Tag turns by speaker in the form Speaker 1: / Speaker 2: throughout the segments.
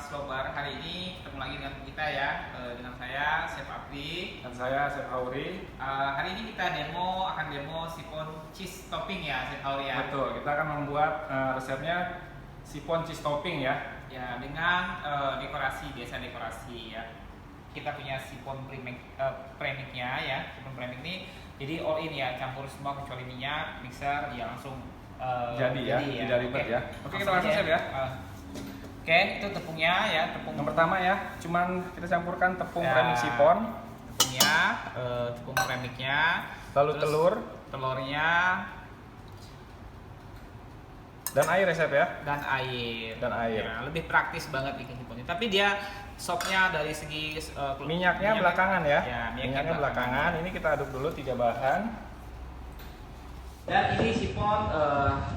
Speaker 1: Slobar. Hari ini ketemu lagi dengan kita ya, dengan saya Chef Afri
Speaker 2: Dan saya Chef Auri.
Speaker 1: Hari ini kita akan demo sipon cheese topping ya, Chef Auri ya.
Speaker 2: Betul, kita akan membuat resepnya sipon cheese topping ya.
Speaker 1: Ya, dengan dekorasi, biasa dekorasi ya. Kita punya sipon premixnya ya, sipon premix ini jadi all in ya, campur semua kecuali minyak, mixer ya langsung
Speaker 2: jadi ya, tidak ribet ya. Oke, kita langsung Chef ya.
Speaker 1: Oke, itu tepungnya ya, tepung
Speaker 2: Yang pertama ya, cuman kita campurkan tepung
Speaker 1: ya,
Speaker 2: premix sipon,
Speaker 1: tepungnya, tepung premixnya,
Speaker 2: lalu
Speaker 1: terus telurnya,
Speaker 2: dan air ya Chef ya.
Speaker 1: dan air.
Speaker 2: Dan air.
Speaker 1: Ya, lebih praktis banget bikin siponnya. Tapi dia sopnya dari segi
Speaker 2: Minyaknya belakangan ya.
Speaker 1: Ya,
Speaker 2: minyaknya belakangan. Ini kita aduk dulu 3 bahan.
Speaker 1: Dan ini sipon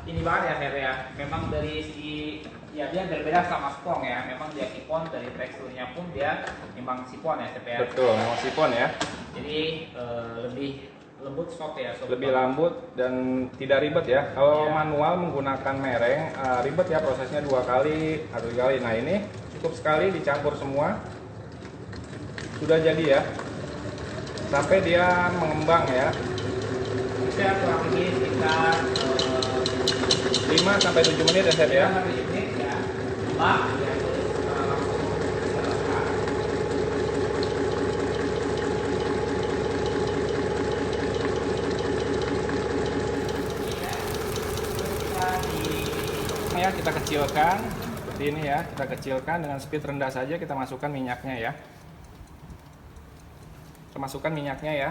Speaker 1: ini banget ya Chef ya. Memang dari segi ya dia berbeda sama spong ya. Memang dia sipon, dari teksturnya pun dia memang sipon ya Chef ya.
Speaker 2: Betul, memang sipon ya.
Speaker 1: Jadi lebih lembut, soft ya, soft
Speaker 2: Lebih
Speaker 1: banget.
Speaker 2: lembut dan tidak ribet ya. Kalau
Speaker 1: Ya.
Speaker 2: manual menggunakan mereng ribet ya, prosesnya 2 kali atau 3 kali. Nah, ini cukup sekali dicampur semua. Sudah jadi ya. Sampai dia mengembang ya.
Speaker 1: Bisa kurang lebih sekitar
Speaker 2: 5 sampai 7 menit ya Chef ya.
Speaker 1: 5 menit ya. Mbak, ya terus langsung selesai.
Speaker 2: Ya, kita kecilkan seperti ini ya. Kita kecilkan dengan speed rendah saja, kita masukkan minyaknya ya. Kita masukkan minyaknya ya.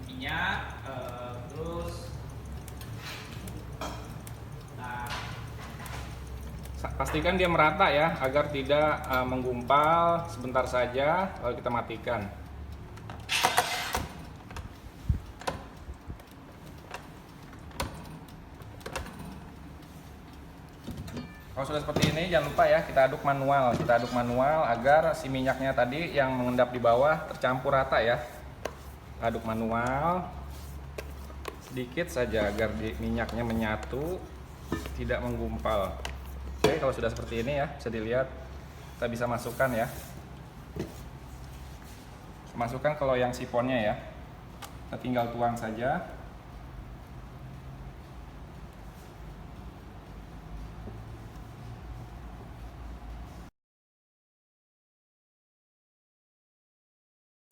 Speaker 1: Minyak, terus nah,
Speaker 2: Pastikan dia merata ya, agar tidak menggumpal. Sebentar saja, lalu kita matikan. Kalau sudah seperti ini, jangan lupa ya, kita aduk manual. Kita aduk manual agar si minyaknya tadi yang mengendap di bawah tercampur rata ya. Aduk manual sedikit saja agar minyaknya menyatu, tidak menggumpal. Oke, kalau sudah seperti ini ya, bisa dilihat. Kita bisa masukkan ya. Masukkan ke loyang siponnya ya. Kita tinggal tuang saja.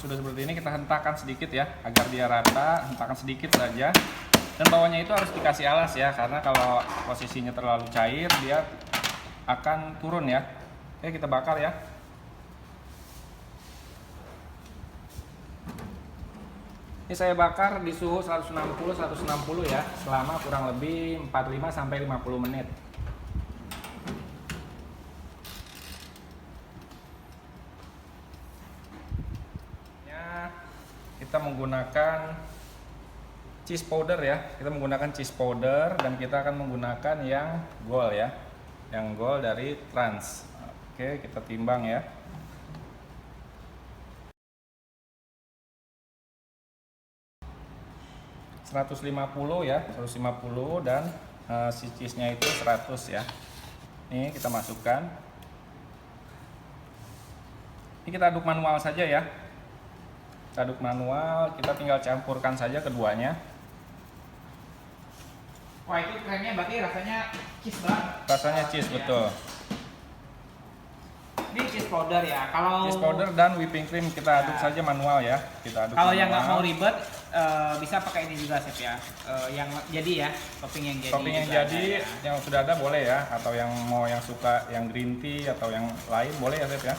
Speaker 2: Sudah seperti ini, kita hentakkan sedikit ya, agar dia rata. Hentakan sedikit saja. Dan bawahnya itu harus dikasih alas ya, karena kalau posisinya terlalu cair, dia akan turun ya. Oke, kita bakar ya. Ini saya bakar di suhu 160 ya, selama kurang lebih 45 sampai 50 menit. Kita menggunakan cheese powder ya. Kita menggunakan cheese powder dan kita akan menggunakan yang gold ya. Yang gold dari Trans. Oke, kita timbang ya. ...150 ya, 150 dan si cheese-nya itu 100 ya. Ini kita masukkan. Ini kita aduk manual saja ya. Kita aduk manual, kita tinggal campurkan saja keduanya.
Speaker 1: wah itu kerennya berarti rasanya cheese banget.
Speaker 2: Rasanya cheese
Speaker 1: Ya.
Speaker 2: betul.
Speaker 1: Ini cheese powder ya. Kalau
Speaker 2: Cheese powder dan whipping cream kita aduk saja manual ya. Kita aduk.
Speaker 1: Kalau yang nggak
Speaker 2: manual.
Speaker 1: mau ribet, bisa pakai ini juga Chef ya. Yang jadi ya, topping yang jadi.
Speaker 2: Topping yang
Speaker 1: juga
Speaker 2: jadi
Speaker 1: ada, ya.
Speaker 2: yang sudah ada boleh ya, atau yang mau yang suka yang green tea atau yang lain boleh ya Chef ya.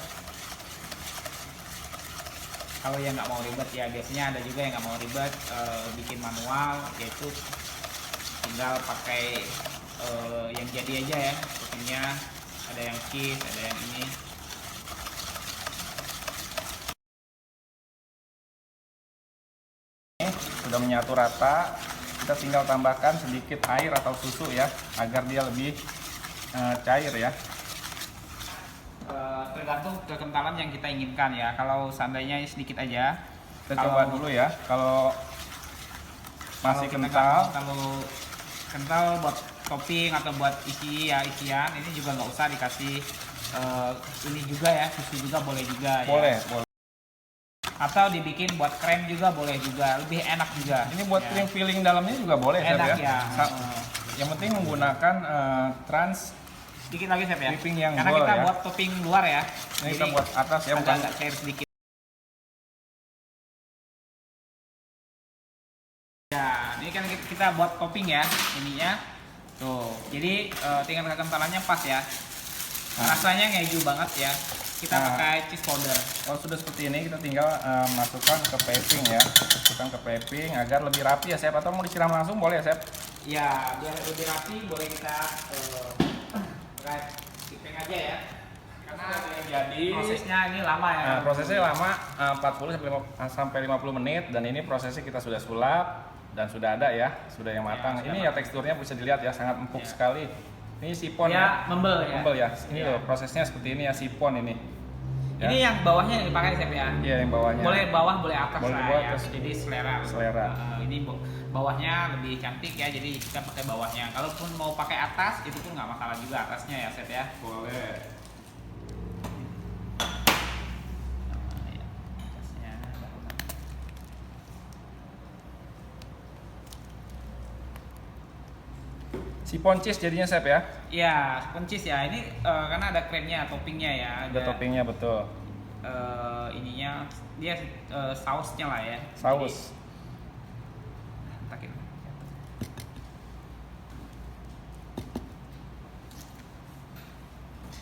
Speaker 1: Kalau yang nggak mau ribet ya, biasanya ada juga yang nggak mau ribet, bikin manual, yaitu tinggal pakai yang jadi aja ya. Toppingnya ada yang cheese, ada yang ini.
Speaker 2: Sudah menyatu rata, kita tinggal tambahkan sedikit air atau susu ya, agar dia lebih cair ya.
Speaker 1: Tergantung kekentalan yang kita inginkan ya. Kalau seandainya sedikit aja,
Speaker 2: Kita coba dulu ya. Kalau Masih
Speaker 1: Kalau kita
Speaker 2: kental.
Speaker 1: nggak mau terlalu kental buat topping atau buat isian, ini juga nggak usah dikasih ini juga ya, susu juga boleh juga
Speaker 2: Boleh,
Speaker 1: ya.
Speaker 2: boleh.
Speaker 1: Atau dibikin buat krem juga boleh juga, lebih enak juga.
Speaker 2: Ini buat
Speaker 1: ya.
Speaker 2: krim filling dalamnya juga boleh, Chef
Speaker 1: Enak
Speaker 2: ya.
Speaker 1: ya.
Speaker 2: Yang penting menggunakan trans
Speaker 1: Sedikit lagi Chef ya.
Speaker 2: whipping yang
Speaker 1: Karena
Speaker 2: gold
Speaker 1: kita
Speaker 2: ya.
Speaker 1: buat topping luar ya.
Speaker 2: Ini kita buat atas ya, bukan
Speaker 1: agak cair sedikit. Ya, ini kan kita buat topping ya, ininya. Tuh, jadi tingkat kekentalannya pas ya. Rasanya ngeju banget ya. Kita pakai cheese powder.
Speaker 2: Kalau sudah seperti ini kita tinggal masukkan ke piping ya. Masukkan ke piping agar lebih rapi ya, Chef. Atau mau disiram langsung boleh ya, Chef?
Speaker 1: Ya, biar lebih rapi boleh kita pakai piping aja ya. Karena
Speaker 2: Jadi
Speaker 1: prosesnya ini lama ya.
Speaker 2: prosesnya lama 40 sampai 50 menit dan ini prosesnya kita sudah sulap dan sudah ada ya, sudah yang matang.
Speaker 1: sudah
Speaker 2: Ini ya teksturnya bisa dilihat ya, sangat empuk sekali. Ini sipon
Speaker 1: Ya,
Speaker 2: ya.
Speaker 1: membel ya.
Speaker 2: Membel ya. Ini
Speaker 1: Ya.
Speaker 2: loh prosesnya seperti ini ya, sipon ini. Ya.
Speaker 1: Ini yang bawahnya yang dipakai Chef ya.
Speaker 2: Iya, yang bawahnya.
Speaker 1: Boleh bawah, boleh atas
Speaker 2: Boleh
Speaker 1: lah
Speaker 2: bawah,
Speaker 1: ya.
Speaker 2: atas.
Speaker 1: Jadi selera.
Speaker 2: Selera.
Speaker 1: Ini bawahnya lebih cantik ya, jadi kita pakai bawahnya. Kalaupun mau pakai atas, itu pun nggak masalah juga atasnya ya Chef ya.
Speaker 2: Boleh.
Speaker 1: Ya, atasnya baru.
Speaker 2: Sipon cheese jadinya, Chef ya.
Speaker 1: Ya, kuncis ya. Ini karena ada kremnya, toppingnya ya.
Speaker 2: Ada toppingnya betul.
Speaker 1: Ininya dia sausnya lah ya.
Speaker 2: Saus.
Speaker 1: Jadi, takin.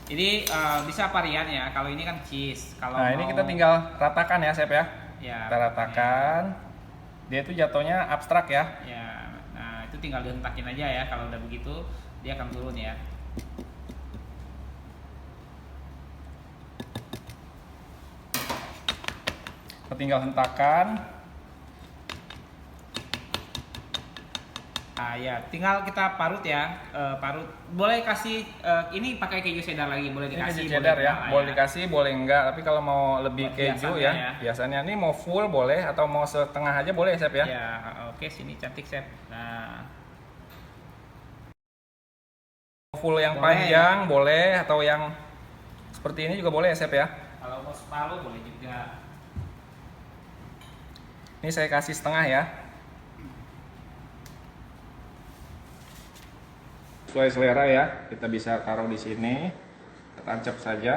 Speaker 1: Jadi bisa varian ya. Kalau ini kan cheese. Kalau
Speaker 2: Nah, ini kita tinggal ratakan ya, Chef ya.
Speaker 1: ya,
Speaker 2: Kita ratakan. Dia itu jatuhnya abstrak ya.
Speaker 1: Ya, nah itu tinggal dihentakin aja ya. Kalau udah begitu dia akan turun ya.
Speaker 2: Kita tinggal hentakan.
Speaker 1: Nah, ya, tinggal kita parut ya. Parut. Boleh kasih ini pakai keju cheddar lagi, boleh
Speaker 2: Ini
Speaker 1: dikasih.
Speaker 2: keju cheddar ya,
Speaker 1: enggak
Speaker 2: boleh dikasih, boleh enggak. Tapi kalau mau lebih
Speaker 1: Buat
Speaker 2: keju
Speaker 1: biasanya
Speaker 2: ya, biasanya ini mau full boleh atau mau setengah aja boleh, Chef ya.
Speaker 1: Ya, oke, sini cantik Chef. Nah,
Speaker 2: Full yang
Speaker 1: Boleh,
Speaker 2: panjang boleh atau yang seperti ini juga boleh ya, Chef ya.
Speaker 1: kalau mau separuh boleh juga.
Speaker 2: Ini saya kasih setengah ya. Sesuai selera ya, kita bisa taruh di sini, kita tancap saja.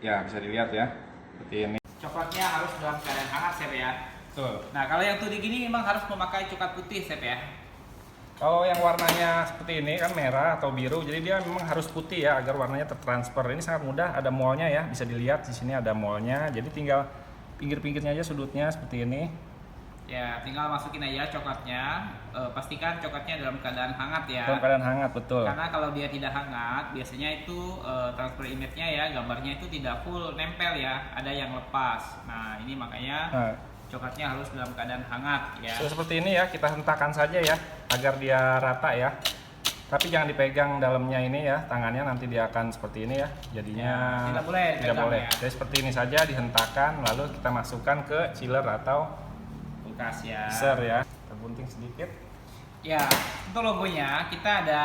Speaker 2: Ya, bisa dilihat ya, seperti ini.
Speaker 1: Coklatnya harus dalam keadaan hangat Chef ya.
Speaker 2: Betul.
Speaker 1: Nah, kalau yang tudik ini memang harus memakai coklat putih Chef ya.
Speaker 2: Kalau yang warnanya seperti ini kan merah atau biru, jadi dia memang harus putih ya agar warnanya tertransfer. Ini sangat mudah, ada molnya ya, bisa dilihat di sini ada molnya. Jadi tinggal pinggir-pinggirnya aja sudutnya seperti ini.
Speaker 1: Ya, tinggal masukin aja coklatnya. Pastikan coklatnya dalam keadaan hangat ya.
Speaker 2: Dalam keadaan hangat, betul.
Speaker 1: Karena kalau dia tidak hangat, biasanya itu transfer image-nya ya, gambarnya itu tidak full nempel ya, ada yang lepas. Nah, ini makanya
Speaker 2: Nah,
Speaker 1: coklatnya harus dalam keadaan hangat ya.
Speaker 2: sudah seperti ini ya, kita hentakan saja ya agar dia rata ya. Tapi jangan dipegang dalamnya ini ya, tangannya nanti dia akan seperti ini ya. Jadinya
Speaker 1: Ya, tidak boleh
Speaker 2: tidak
Speaker 1: dipegang
Speaker 2: boleh.
Speaker 1: ya.
Speaker 2: Jadi seperti ini saja dihentakan, lalu kita masukkan ke chiller atau
Speaker 1: Kulkas ya.
Speaker 2: freezer ya. Kita gunting sedikit.
Speaker 1: Ya, untuk logonya kita ada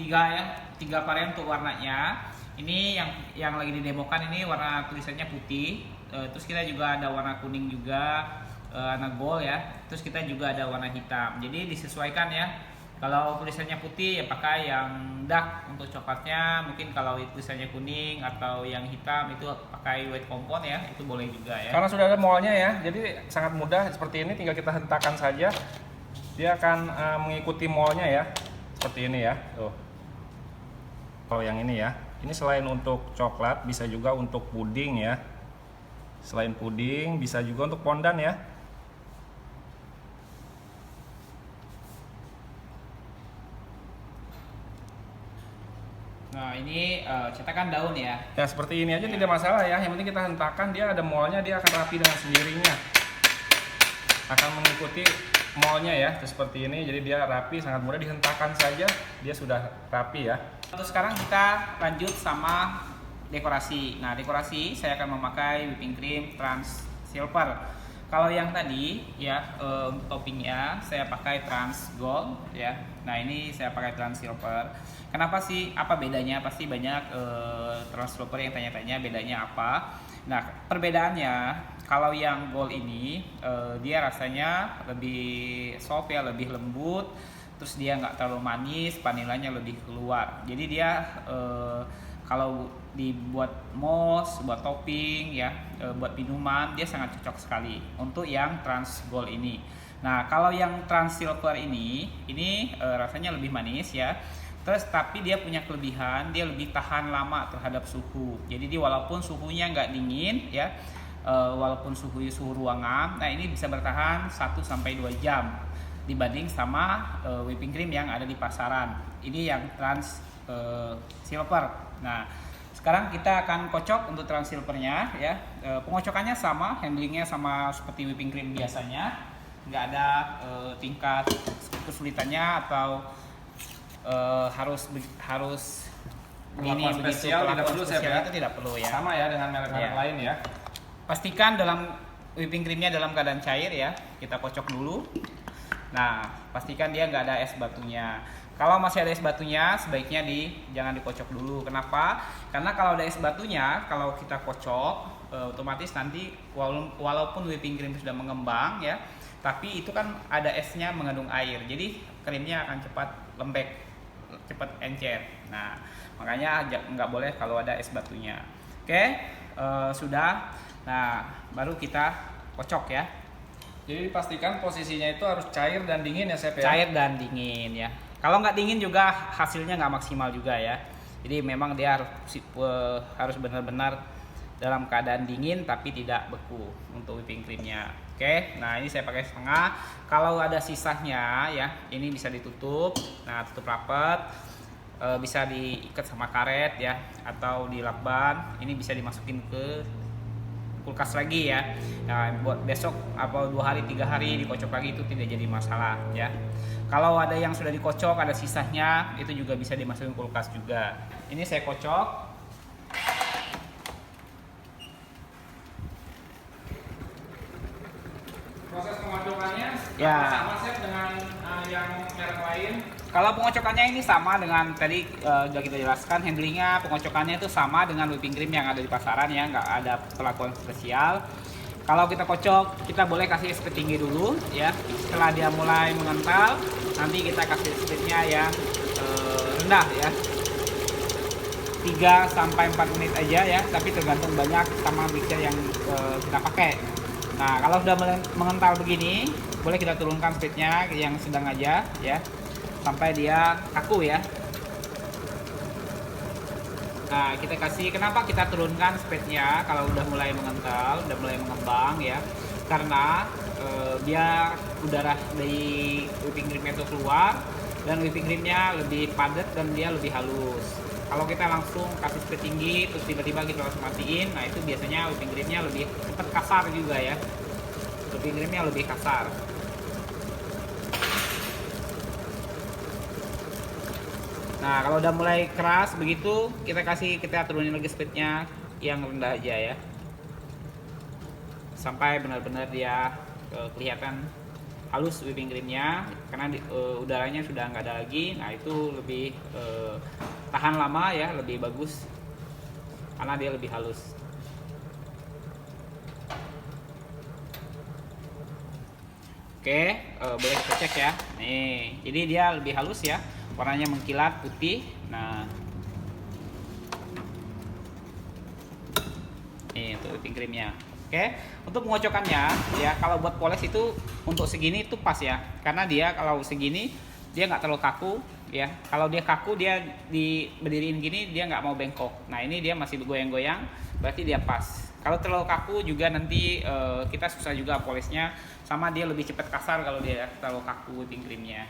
Speaker 1: tiga varian untuk warnanya. Ini yang lagi didemokan ini warna tulisannya putih. Terus kita juga ada warna kuning juga, warna gold ya. Terus kita juga ada warna hitam. Jadi disesuaikan ya. Kalau tulisannya putih ya pakai yang dark untuk coklatnya. Mungkin kalau tulisannya kuning atau yang hitam itu pakai white compound ya. Itu boleh juga ya.
Speaker 2: Karena sudah ada molnya ya, jadi sangat mudah seperti ini. Tinggal kita hentakan saja, dia akan mengikuti molnya ya, seperti ini ya. Tuh. Kalau yang ini ya, ini selain untuk coklat bisa juga untuk puding ya. Selain puding bisa juga untuk pondan ya.
Speaker 1: Nah, ini cetakan daun ya.
Speaker 2: Ya seperti ini aja tidak masalah ya. Yang penting kita hentakan, dia ada molnya, dia akan rapi dengan sendirinya. Akan mengikuti molnya ya, seperti ini. Jadi dia rapi, sangat mudah dihentakan saja, dia sudah rapi ya.
Speaker 1: Terus sekarang kita lanjut sama dekorasi. Nah, dekorasi saya akan memakai whipping cream Trans Silver. Kalau yang tadi ya toppingnya saya pakai Trans Gold ya. Nah, ini saya pakai Trans Silver. Kenapa sih? Apa bedanya? Pasti banyak Trans Silver yang tanya-tanya bedanya apa. Nah, perbedaannya kalau yang gold ini dia rasanya lebih soft ya, lebih lembut. Terus dia nggak terlalu manis, vanilanya lebih keluar. Jadi dia kalau dibuat mousse, buat topping ya, buat minuman dia sangat cocok sekali untuk yang Trans Gold ini. Nah, kalau yang Trans Silver ini rasanya lebih manis ya. Terus tapi dia punya kelebihan, dia lebih tahan lama terhadap suhu. Jadi walaupun suhunya nggak dingin ya, walaupun suhu ruangan, nah ini bisa bertahan 1 sampai 2 jam dibanding sama whipping cream yang ada di pasaran. Ini yang Trans Silver. Nah, sekarang kita akan kocok untuk Trans Silvernya ya. Pengocokannya sama, handlingnya sama seperti whipping cream biasanya, nggak ada tingkat kesulitannya atau harus begini begitu.
Speaker 2: Spesial tidak perlu,
Speaker 1: spesial itu tidak perlu ya.
Speaker 2: Sama ya dengan merek-merek lain ya.
Speaker 1: Pastikan dalam whipping creamnya dalam keadaan cair ya. Kita kocok dulu. Nah, pastikan dia nggak ada es batunya. Kalau masih ada es batunya, sebaiknya jangan dikocok dulu. Kenapa? Karena kalau ada es batunya, kalau kita kocok, otomatis nanti walaupun whipping cream sudah mengembang ya, tapi itu kan ada esnya mengandung air. Jadi krimnya akan cepat lembek, cepat encer. Nah, makanya nggak boleh kalau ada es batunya. Oke, sudah. Nah, baru kita kocok ya.
Speaker 2: Jadi pastikan posisinya itu harus cair dan dingin ya, Chef ya.
Speaker 1: Cair dan dingin ya. Kalau nggak dingin juga hasilnya nggak maksimal juga ya. Jadi memang dia harus benar-benar dalam keadaan dingin tapi tidak beku untuk whipping creamnya. Oke, nah ini saya pakai setengah. Kalau ada sisanya ya, ini bisa ditutup. Nah, tutup rapat. Bisa diikat sama karet ya, atau di lakban. Ini bisa dimasukin ke kulkas lagi ya. Nah, buat besok atau 2 hari 3 hari dikocok lagi itu tidak jadi masalah ya. Kalau ada yang sudah dikocok ada sisanya itu juga bisa dimasukin kulkas juga. Ini saya kocok.
Speaker 2: Proses pengocokannya
Speaker 1: Ya.
Speaker 2: sama Chef dengan yang merek lain.
Speaker 1: Kalau pengocokannya ini sama dengan tadi sudah kita jelaskan, handlingnya pengocokannya itu sama dengan whipping cream yang ada di pasaran ya, nggak ada perlakuan spesial. Kalau kita kocok, kita boleh kasih speed tinggi dulu ya. Setelah dia mulai mengental, nanti kita kasih speednya yang rendah ya. 3 sampai 4 menit aja ya, tapi tergantung banyak sama mixer yang kita pakai. Nah, kalau sudah mengental begini, boleh kita turunkan speednya yang sedang aja ya, sampai dia kaku ya. Nah, kita kasih, kenapa kita turunkan speednya kalau udah mulai mengental, udah mulai mengembang ya, karena biar udara dari whipping creamnya itu keluar dan whipping creamnya lebih padat dan dia lebih halus. Kalau kita langsung kasih speed tinggi terus tiba-tiba kita langsung matiin, nah itu biasanya whipping creamnya lebih cepat kasar juga ya, whipping creamnya lebih kasar. Nah, kalau udah mulai keras begitu, kita turunin lagi speednya yang rendah aja ya, sampai benar-benar dia kelihatan halus whipping creamnya, karena udaranya sudah nggak ada lagi. Nah, itu lebih tahan lama ya, lebih bagus karena dia lebih halus. Oke, boleh kita cek ya. Nih, jadi dia lebih halus ya, warnanya mengkilat putih. Nah, ini untuk whipping creamnya. Oke, untuk pengocokannya ya, kalau buat poles itu untuk segini itu pas ya, karena dia kalau segini dia nggak terlalu kaku ya. Kalau dia kaku, dia berdiriin gini dia nggak mau bengkok. Nah, ini dia masih bergoyang-goyang, berarti dia pas. Kalau terlalu kaku juga nanti kita susah juga polesnya, sama dia lebih cepat kasar kalau dia terlalu kaku whipping creamnya.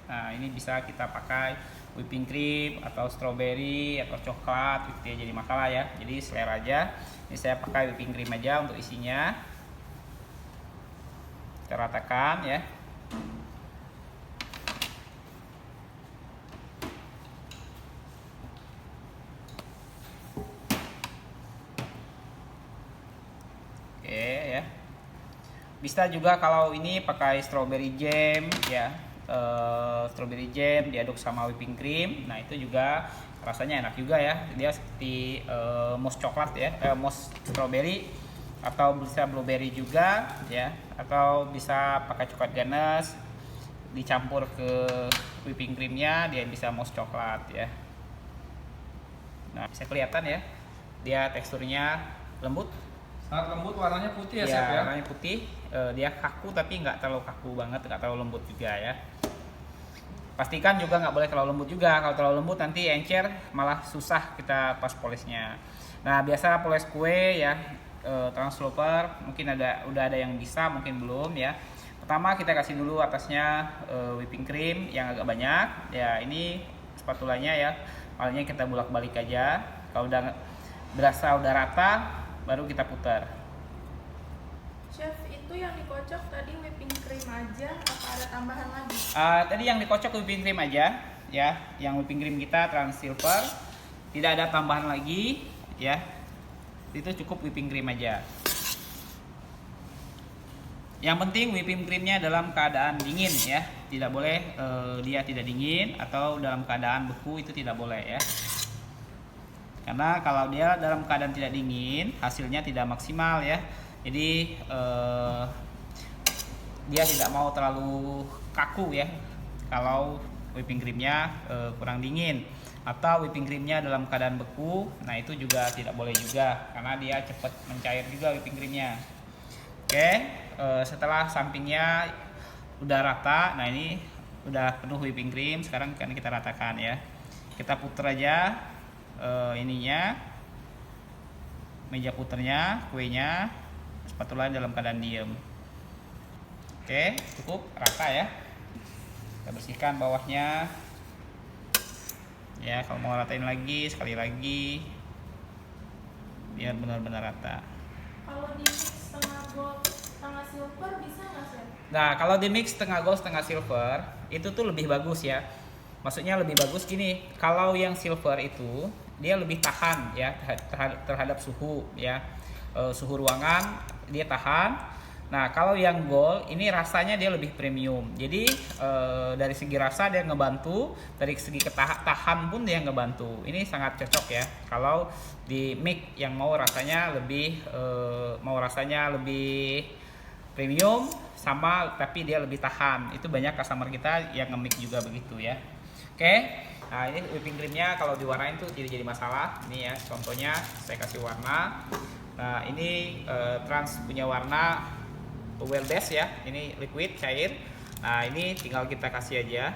Speaker 1: Nah, ini bisa kita pakai whipping cream atau strawberry atau coklat, itu ya jadi masalah ya. Jadi selera aja. Ini saya pakai whipping cream aja untuk isinya. Kita ratakan ya. Bisa juga kalau ini pakai strawberry jam ya, strawberry jam diaduk sama whipping cream. Nah itu juga rasanya enak juga ya, dia seperti mousse coklat ya, mousse strawberry, atau bisa blueberry juga ya, atau bisa pakai coklat ganas dicampur ke whipping creamnya, dia bisa mousse coklat ya. Nah bisa kelihatan ya, dia teksturnya lembut.
Speaker 2: Sangat lembut, warnanya putih ya,
Speaker 1: Ya,
Speaker 2: Chef ya.
Speaker 1: warnanya putih, dia kaku tapi nggak terlalu kaku banget, nggak terlalu lembut juga ya. Pastikan juga nggak boleh terlalu lembut juga, kalau terlalu lembut nanti encer malah susah kita pas polisnya. Nah biasa poles kue ya, transloper mungkin udah ada yang bisa, mungkin belum ya. Pertama kita kasih dulu atasnya whipping cream yang agak banyak ya, ini spatulanya ya, awalnya kita bolak-balik aja. Kalau udah berasa udah rata, baru kita putar.
Speaker 3: Chef, itu yang dikocok tadi whipping cream aja, apa ada tambahan lagi?
Speaker 1: Tadi yang dikocok whipping cream aja ya, yang whipping cream kita Trans Silver, tidak ada tambahan lagi ya, itu cukup whipping cream aja. Yang penting whipping creamnya dalam keadaan dingin ya, tidak boleh dia tidak dingin atau dalam keadaan beku, itu tidak boleh ya. Karena kalau dia dalam keadaan tidak dingin, hasilnya tidak maksimal ya. Jadi dia tidak mau terlalu kaku ya kalau whipping creamnya kurang dingin, atau whipping creamnya dalam keadaan beku. Nah itu juga tidak boleh juga, karena dia cepat mencair juga whipping creamnya. Oke, setelah sampingnya udah rata, nah ini udah penuh whipping cream. Sekarang kan kita ratakan ya, kita puter aja ininya, meja puternya, kuenya, spatula dalam keadaan diem. Oke, cukup rata ya. Kita bersihkan bawahnya ya, kalau mau ratain lagi sekali lagi biar benar-benar rata.
Speaker 3: Kalau di mix setengah gold, setengah silver bisa nggak, Chef?
Speaker 1: Nah kalau di mix setengah gold setengah silver itu tuh lebih bagus ya. Maksudnya lebih bagus gini, kalau yang silver itu dia lebih tahan ya terhadap suhu ya, suhu ruangan dia tahan. Nah kalau yang gold ini rasanya dia lebih premium, jadi dari segi rasa dia ngebantu, dari segi tahan pun dia ngebantu. Ini sangat cocok ya kalau di mix yang mau rasanya lebih premium sama tapi dia lebih tahan. Itu banyak customer kita yang nge-mix juga begitu ya. Oke, nah ini whipping creamnya kalau diwarnain tuh jadi masalah. Ini ya contohnya saya kasih warna. Nah ini Trans punya warna well base ya, ini liquid cair. Nah ini tinggal kita kasih aja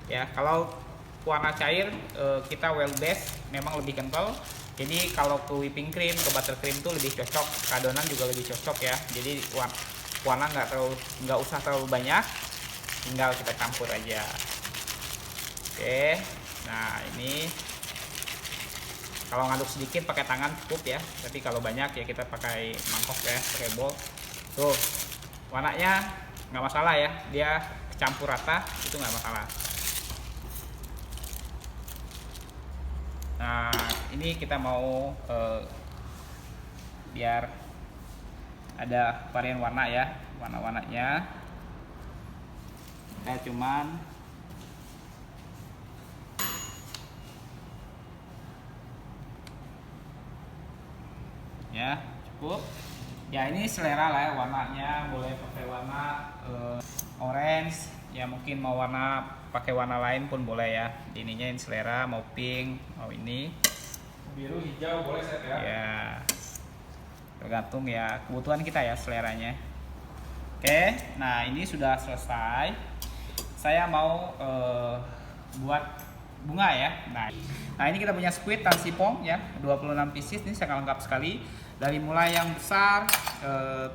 Speaker 1: ya. Kalau warna cair kita well base memang lebih kental, jadi kalau ke whipping cream, ke buttercream tuh lebih cocok, ke adonan juga lebih cocok ya. Jadi warna nggak usah terlalu banyak, tinggal kita campur aja. Oke, nah ini kalau ngaduk sedikit pakai tangan cukup ya, tapi kalau banyak ya kita pakai mangkok ya, pakai bowl. Tuh warnanya nggak masalah ya, dia campur rata itu nggak masalah. Nah ini kita mau biar ada varian warna ya, warna-warnanya kita cuman ya cukup ya. Ini selera lah ya, warnanya boleh pakai warna orange ya, mungkin mau pakai warna lain pun boleh ya. Ininya ini selera, mau pink, mau ini
Speaker 2: Biru, hijau boleh, Chef ya.
Speaker 1: ya, tergantung ya kebutuhan kita ya seleranya. Oke, nah ini sudah selesai. Saya mau buat bunga ya. Nah ini kita punya squid tansipong ya, 26 pieces. Ini sangat lengkap sekali, dari mulai yang besar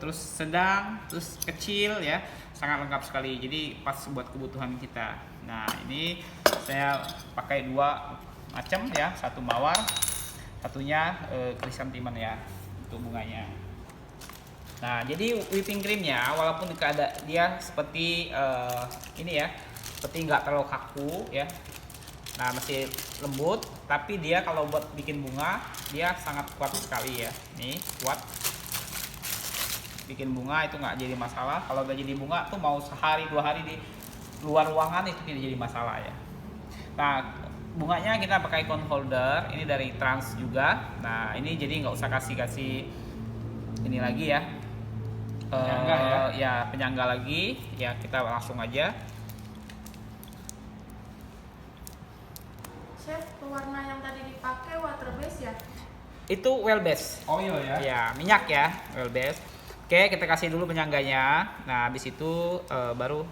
Speaker 1: terus sedang terus kecil ya, sangat lengkap sekali, jadi pas buat kebutuhan kita. Nah ini saya pakai dua macam ya, satu mawar, satunya krisantiman ya untuk bunganya. Nah jadi whipping creamnya walaupun dia seperti ini ya, seperti nggak terlalu kaku ya, nah masih lembut, tapi dia kalau buat bikin bunga dia sangat kuat sekali ya. Nih kuat, bikin bunga itu nggak jadi masalah. Kalau udah jadi bunga tuh mau sehari 2 hari di luar ruangan itu tidak jadi masalah ya. Nah, bunganya kita pakai cone holder, ini dari Trans juga. Nah, ini jadi nggak usah kasih ini lagi ya,
Speaker 2: Penyangga
Speaker 1: ya penyangga lagi ya, kita langsung aja.
Speaker 3: Chef, warna yang tadi dipakai water base ya?
Speaker 1: Itu well base.
Speaker 2: Oil ya.
Speaker 1: Ya, minyak ya, well base. Oke, kita kasih dulu penyangganya. Nah, habis itu baru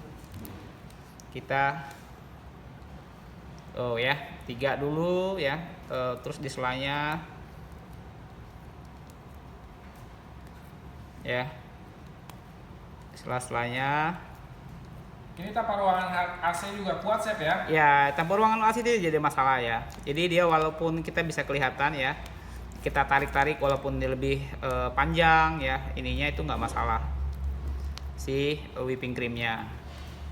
Speaker 1: kita ya 3 dulu ya, terus di selanya ya, selanya.
Speaker 2: Ini tampar ruangan AC juga kuat Chef ya.
Speaker 1: Ya, tampar ruangan AC itu jadi masalah ya. Jadi dia walaupun kita bisa kelihatan ya, kita tarik-tarik walaupun dia lebih panjang ya, ininya itu nggak masalah si whipping creamnya.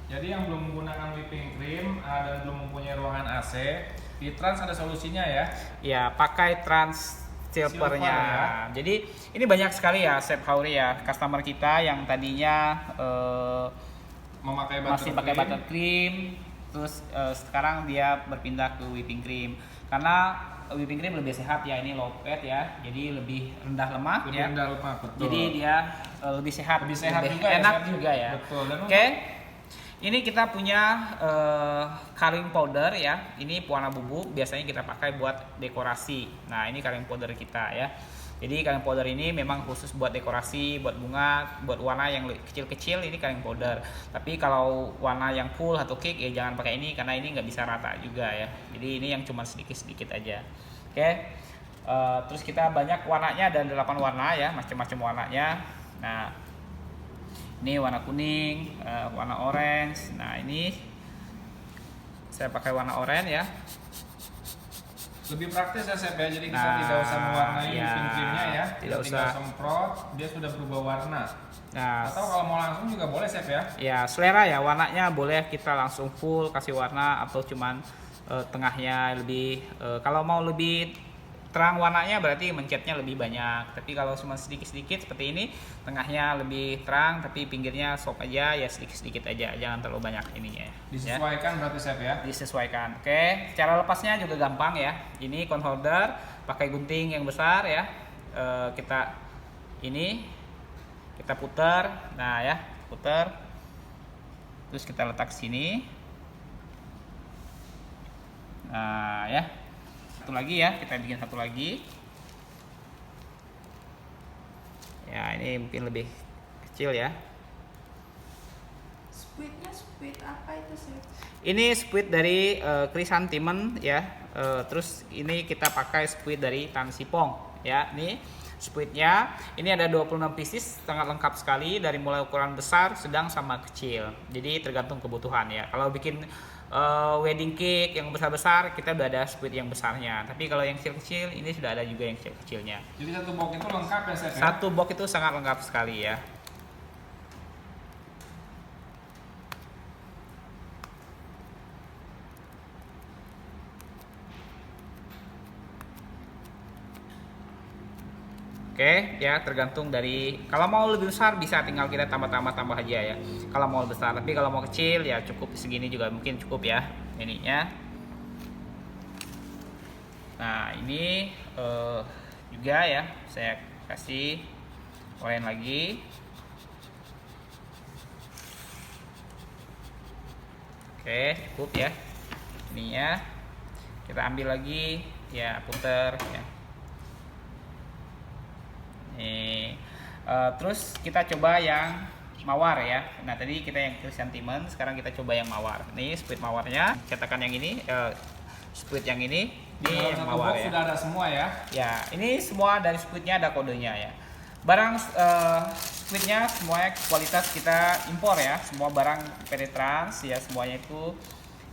Speaker 2: Jadi yang belum menggunakan whipping cream dan belum mempunyai ruangan AC, di Trans ada solusinya ya.
Speaker 1: Ya, pakai Trans Silvernya.
Speaker 2: Silver ya.
Speaker 1: Jadi ini banyak sekali ya Chef Hauri ya, customer kita yang tadinya
Speaker 2: Memakai
Speaker 1: masih pakai buttercream, terus sekarang dia berpindah ke whipping cream karena whipping cream lebih sehat ya, ini low fat ya, jadi lebih rendah lemak
Speaker 2: lebih
Speaker 1: ya.
Speaker 2: rendah lemak, betul.
Speaker 1: Jadi dia lebih sehat,
Speaker 2: Lebih sehat juga
Speaker 1: enak
Speaker 2: ya,
Speaker 1: juga ya.
Speaker 2: Betul. Dan
Speaker 1: Oke. Ini kita punya coloring powder ya. Ini pewarna bubuk, biasanya kita pakai buat dekorasi. Nah, ini coloring powder kita ya. Jadi coloring powder ini memang khusus buat dekorasi, buat bunga, buat warna yang kecil-kecil, ini coloring powder. Tapi kalau warna yang full atau cake ya jangan pakai ini karena ini nggak bisa rata juga ya. Jadi ini yang cuma sedikit-sedikit aja. Oke. Terus kita banyak warnanya, ada 8 warna ya, macam-macam warnanya. Nah, ini warna kuning, warna orange. Nah, ini saya pakai warna orange ya.
Speaker 2: lebih praktis ya Chef ya, jadi kita
Speaker 1: Nah,
Speaker 2: tidak usah mewarnai
Speaker 1: ya,
Speaker 2: whipping creamnya ya,
Speaker 1: tidak
Speaker 2: tinggal
Speaker 1: usah.
Speaker 2: semprot dia sudah berubah warna.
Speaker 1: Nah,
Speaker 2: Atau kalau mau langsung juga boleh Chef ya.
Speaker 1: ya selera ya, warnanya boleh kita langsung full kasih warna atau cuman tengahnya lebih, kalau mau lebih terang warnanya berarti mencetnya lebih banyak. Tapi kalau cuma sedikit-sedikit seperti ini, tengahnya lebih terang tapi pinggirnya soft aja ya, sedikit-sedikit aja, jangan terlalu banyak ininya ya.
Speaker 2: Disesuaikan berarti Chef ya.
Speaker 1: Disesuaikan. Oke, cara lepasnya juga gampang ya. Ini cone holder pakai gunting yang besar ya. Kita putar. Nah ya, putar. Terus kita letak sini. Nah ya, satu lagi ya, kita bikin satu lagi. Ya, ini mungkin lebih kecil ya.
Speaker 3: Squidnya squid apa itu sih?
Speaker 1: Ini squid dari Chrysanthemum ya. Terus ini kita pakai squid dari Tan Sipong ya. Ini squidnya. Ini ada 26 pieces, sangat lengkap sekali dari mulai ukuran besar, sedang sama kecil. Jadi tergantung kebutuhan ya. Kalau bikin wedding cake yang besar-besar kita udah ada squid yang besarnya. Tapi kalau yang kecil-kecil ini sudah ada juga yang kecil-kecilnya.
Speaker 2: Jadi satu box itu lengkap ya Chef ya.
Speaker 1: Satu box itu sangat lengkap sekali ya. Oke, ya tergantung dari, kalau mau lebih besar bisa tinggal kita tambah aja ya. Kalau mau besar, tapi kalau mau kecil ya cukup segini juga mungkin cukup ya ininya. Nah, ini juga ya saya kasih lain lagi. Oke, cukup ya. Ininya kita ambil lagi ya, puter ya. Terus kita coba yang mawar ya. Nah, tadi kita yang Chrysanthemum, sekarang kita coba yang mawar. Ini squid mawarnya, cetakan yang ini, squid yang ini
Speaker 2: Dalam satu
Speaker 1: mawar
Speaker 2: box
Speaker 1: ya.
Speaker 2: sudah ada semua ya.
Speaker 1: Ya, ini semua dari squidnya ada kodenya ya. Barang squidnya semuanya kualitas kita impor ya. Semua barang PT Trans ya, semuanya itu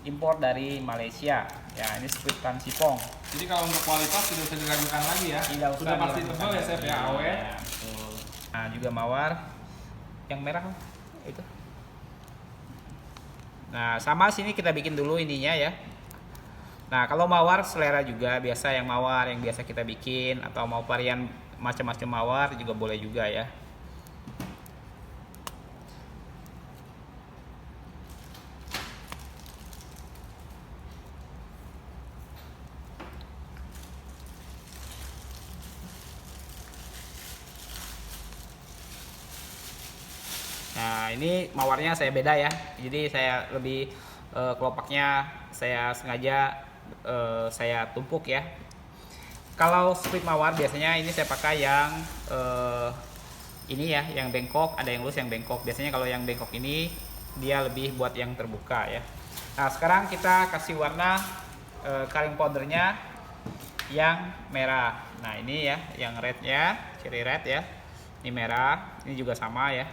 Speaker 1: impor dari Malaysia. Ya, ini squid Tan Sipong.
Speaker 2: Jadi kalau untuk kualitas tidak usah diragukan lagi ya.
Speaker 1: Tidak usah
Speaker 2: Sudah pasti
Speaker 1: diragukan.
Speaker 2: tebal ya Chef ya, awet.
Speaker 1: Iya, betul. Nah, juga mawar yang merah itu. Nah, sama sini kita bikin dulu ininya ya. Nah, kalau mawar selera juga, biasa yang mawar yang biasa kita bikin atau mau varian macam-macam mawar juga boleh juga ya. Nah, ini mawarnya saya beda ya. Jadi saya lebih kelopaknya saya sengaja saya tumpuk ya. Kalau split mawar biasanya ini saya pakai yang ini ya, yang bengkok, ada yang lurus yang bengkok. Biasanya kalau yang bengkok ini dia lebih buat yang terbuka ya. Nah, sekarang kita kasih warna coloring powdernya yang merah. Nah, ini ya yang rednya, cherry red ya. Ini merah, ini juga sama ya.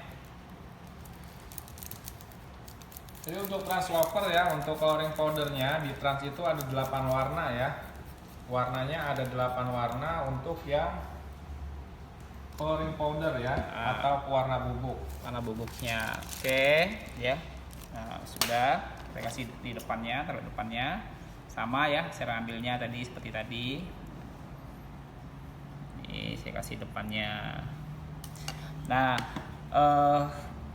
Speaker 2: Jadi untuk transloper ya, untuk coloring powdernya di trans itu ada 8 warna ya. Warnanya ada 8 warna untuk yang coloring powder ya, atau warna bubuk.
Speaker 1: Warna bubuknya. Oke, ya. Nah, sudah kita kasih di depannya, taruh depannya. Sama ya, saya ambilnya tadi seperti tadi. Ini saya kasih depannya. Nah,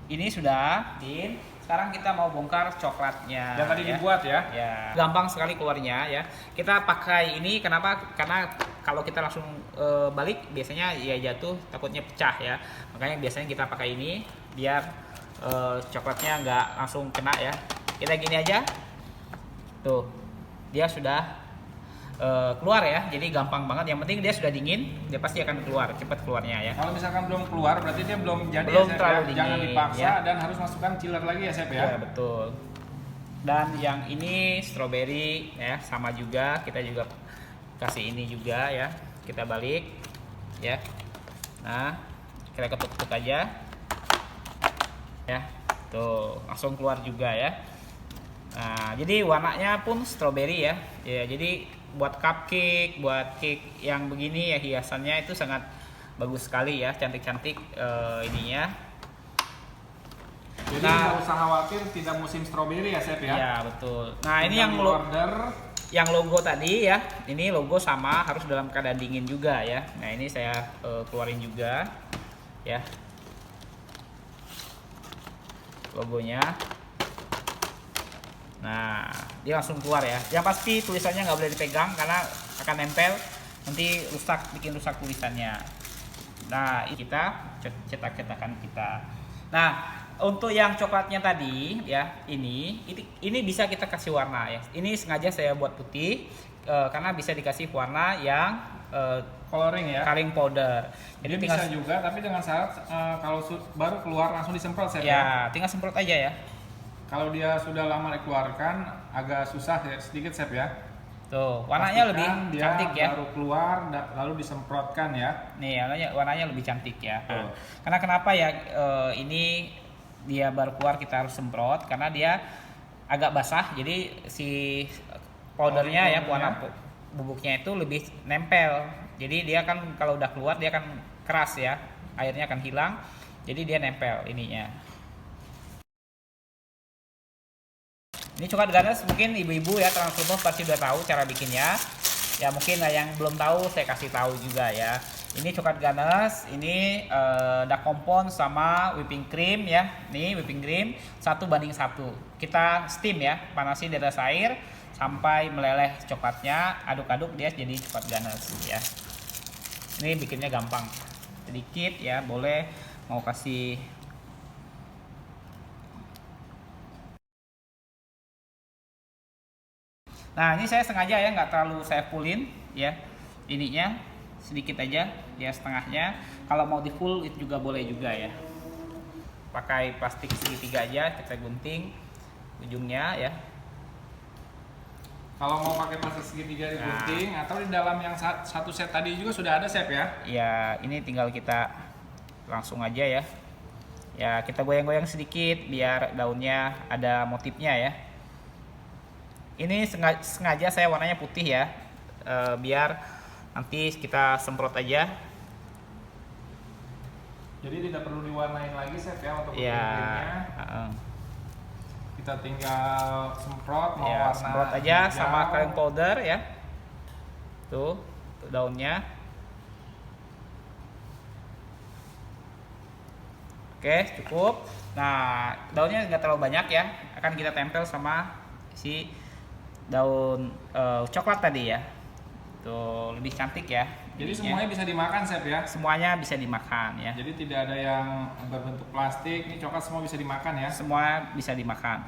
Speaker 1: ini sudah, Din. Sekarang kita mau bongkar coklatnya.
Speaker 2: Yang tadi
Speaker 1: ya.
Speaker 2: dibuat ya.
Speaker 1: Ya, gampang sekali keluarnya ya. Kita pakai ini kenapa? Karena kalau kita langsung balik biasanya ya jatuh, takutnya pecah ya. Makanya biasanya kita pakai ini biar coklatnya nggak langsung kena ya. Kita gini aja. Tuh, dia sudah keluar ya, jadi gampang banget. Yang penting dia sudah dingin, dia pasti akan keluar, cepat keluarnya ya.
Speaker 2: Kalau misalkan belum keluar, berarti dia belum jadi
Speaker 1: Belum
Speaker 2: ya, Chef,
Speaker 1: terlalu
Speaker 2: ya.
Speaker 1: dingin,
Speaker 2: Jangan dipaksa
Speaker 1: ya.
Speaker 2: dan harus masukkan chiller lagi ya, Chef ya.
Speaker 1: Ya betul. Dan yang ini strawberry ya, sama juga, kita juga kasih ini juga ya. Kita balik ya. Nah, kita ketuk-ketuk aja ya. Tuh, langsung keluar juga ya. Nah, jadi warnanya pun strawberry ya. Ya, jadi buat cupcake, buat cake yang begini ya, hiasannya itu sangat bagus sekali ya, cantik-cantik ininya.
Speaker 2: Jadi nggak usah khawatir tidak musim strawberry ya, Chef ya.
Speaker 1: Ya betul. Nah, ini
Speaker 2: Tinggal
Speaker 1: yang
Speaker 2: order.
Speaker 1: yang logo tadi ya, ini logo sama, harus dalam keadaan dingin juga ya. Nah, ini saya keluarin juga ya logonya. Nah, dia langsung keluar ya. Yang pasti tulisannya nggak boleh dipegang karena akan nempel, nanti rusak, bikin rusak tulisannya. Nah, ini kita cetak-cetakan kita. Nah, untuk yang coklatnya tadi ya, ini bisa kita kasih warna ya. Ini sengaja saya buat putih karena bisa dikasih warna yang
Speaker 2: Coloring ya.
Speaker 1: coloring powder.
Speaker 2: Jadi bisa juga, tapi dengan syarat kalau baru keluar langsung disemprot, Chef ya.
Speaker 1: ya, tinggal semprot aja ya.
Speaker 2: Kalau dia sudah lama dikeluarkan agak susah ya, sedikit, Chef ya.
Speaker 1: Tuh, warnanya
Speaker 2: Pastikan
Speaker 1: lebih
Speaker 2: dia
Speaker 1: cantik ya.
Speaker 2: baru keluar lalu disemprotkan ya.
Speaker 1: Nih, warnanya lebih cantik ya.
Speaker 2: Tuh.
Speaker 1: Karena kenapa ya ini dia baru keluar kita harus semprot karena dia agak basah. Jadi si powdernya ya, warna bubuknya itu lebih nempel. Jadi dia kan kalau udah keluar dia akan keras ya. Airnya akan hilang. Jadi dia nempel ininya. Ini coklat ganas mungkin ibu-ibu ya transformer pasti udah tahu cara bikinnya. Ya mungkin yang belum tahu saya kasih tahu juga ya. Ini coklat ganas, ini dark compound sama whipping cream ya. Nih whipping cream 1:1. Kita steam ya, panasin di atas air sampai meleleh coklatnya, aduk-aduk dia jadi coklat ganas ya. Ini bikinnya gampang. Sedikit ya, boleh mau kasih. Nah, ini saya sengaja ya nggak terlalu saya fullin ya, ininya sedikit aja ya, setengahnya. Kalau mau di full itu juga boleh juga ya. Pakai plastik segitiga aja, kita gunting ujungnya ya.
Speaker 2: Kalau mau pakai plastik segitiga digunting atau di dalam yang satu set tadi juga sudah ada, Chef ya.
Speaker 1: Ya, ini tinggal kita langsung aja ya. Ya, kita goyang-goyang sedikit biar daunnya ada motifnya ya. Ini sengaja saya warnanya putih ya, biar nanti kita semprot aja.
Speaker 2: Jadi tidak perlu diwarnain lagi, Chef ya, untuk
Speaker 1: Ya,
Speaker 2: creamnya. Kita tinggal semprot mau
Speaker 1: ya,
Speaker 2: warna
Speaker 1: semprot aja
Speaker 2: hijau.
Speaker 1: sama coloring powder ya. Tuh daunnya. Oke, cukup. Nah, daunnya nggak terlalu banyak ya, akan kita tempel sama si daun coklat tadi ya. Tuh lebih cantik ya.
Speaker 2: Jadi
Speaker 1: ininya.
Speaker 2: semuanya bisa dimakan, Chef ya.
Speaker 1: Semuanya bisa dimakan ya.
Speaker 2: Jadi tidak ada yang berbentuk plastik. Ini coklat semua bisa dimakan ya.
Speaker 1: Semua bisa dimakan.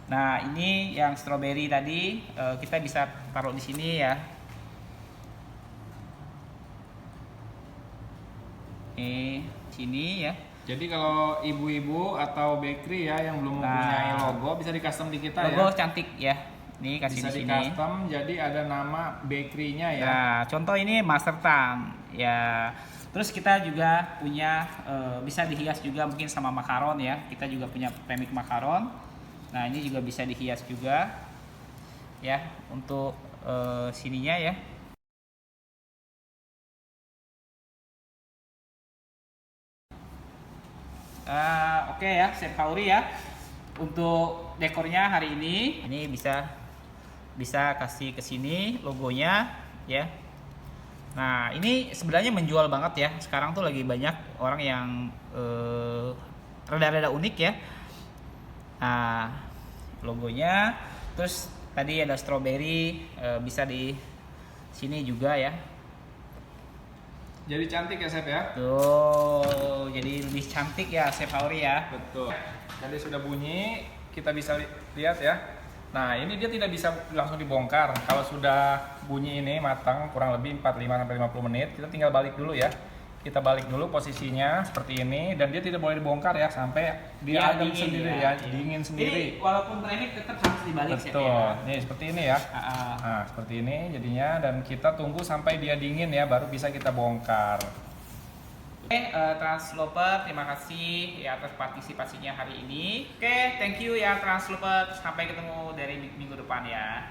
Speaker 1: Nah, ini yang strawberry tadi kita bisa taruh di sini ya. Sini ya.
Speaker 2: Jadi kalau ibu-ibu atau bakery ya yang belum mempunyai logo bisa di custom di kita
Speaker 1: Logo
Speaker 2: ya.
Speaker 1: cantik ya. Ini kasih
Speaker 2: Bisa
Speaker 1: di
Speaker 2: di
Speaker 1: sini.
Speaker 2: custom jadi ada nama bakery-nya ya.
Speaker 1: Nah, contoh ini Master Tan ya. Terus kita juga punya bisa dihias juga mungkin sama makaron ya. Kita juga punya pemik makaron. Nah, ini juga bisa dihias juga ya untuk sininya ya. Oke ya, Chef Kauri ya. Untuk dekornya hari ini bisa kasih ke sini logonya ya. Nah, ini sebenarnya menjual banget ya. Sekarang tuh lagi banyak orang yang rada-rada unik ya. Nah, logonya. Terus tadi ada strawberry, bisa di sini juga ya.
Speaker 2: Jadi cantik ya, Chef ya.
Speaker 1: Tuh, jadi lebih cantik ya Chef Auri ya.
Speaker 2: Betul. Tadi sudah bunyi, kita bisa lihat ya. Nah, ini dia tidak bisa langsung dibongkar. Kalau sudah bunyi ini matang kurang lebih 45 sampai 50 menit, kita tinggal balik dulu ya. Kita balik dulu posisinya seperti ini dan dia tidak boleh dibongkar ya sampai dia adem sendiri ya, dingin sendiri.
Speaker 1: Jadi walaupun remik tetap harus dibalik Chef,
Speaker 2: Betul.
Speaker 1: ya.
Speaker 2: Nih seperti ini ya. Nah, seperti ini jadinya dan kita tunggu sampai dia dingin ya baru bisa kita bongkar.
Speaker 1: Oke, Transloper, terima kasih ya atas partisipasinya hari ini. Oke, thank you ya Transloper. Sampai ketemu dari minggu depan ya.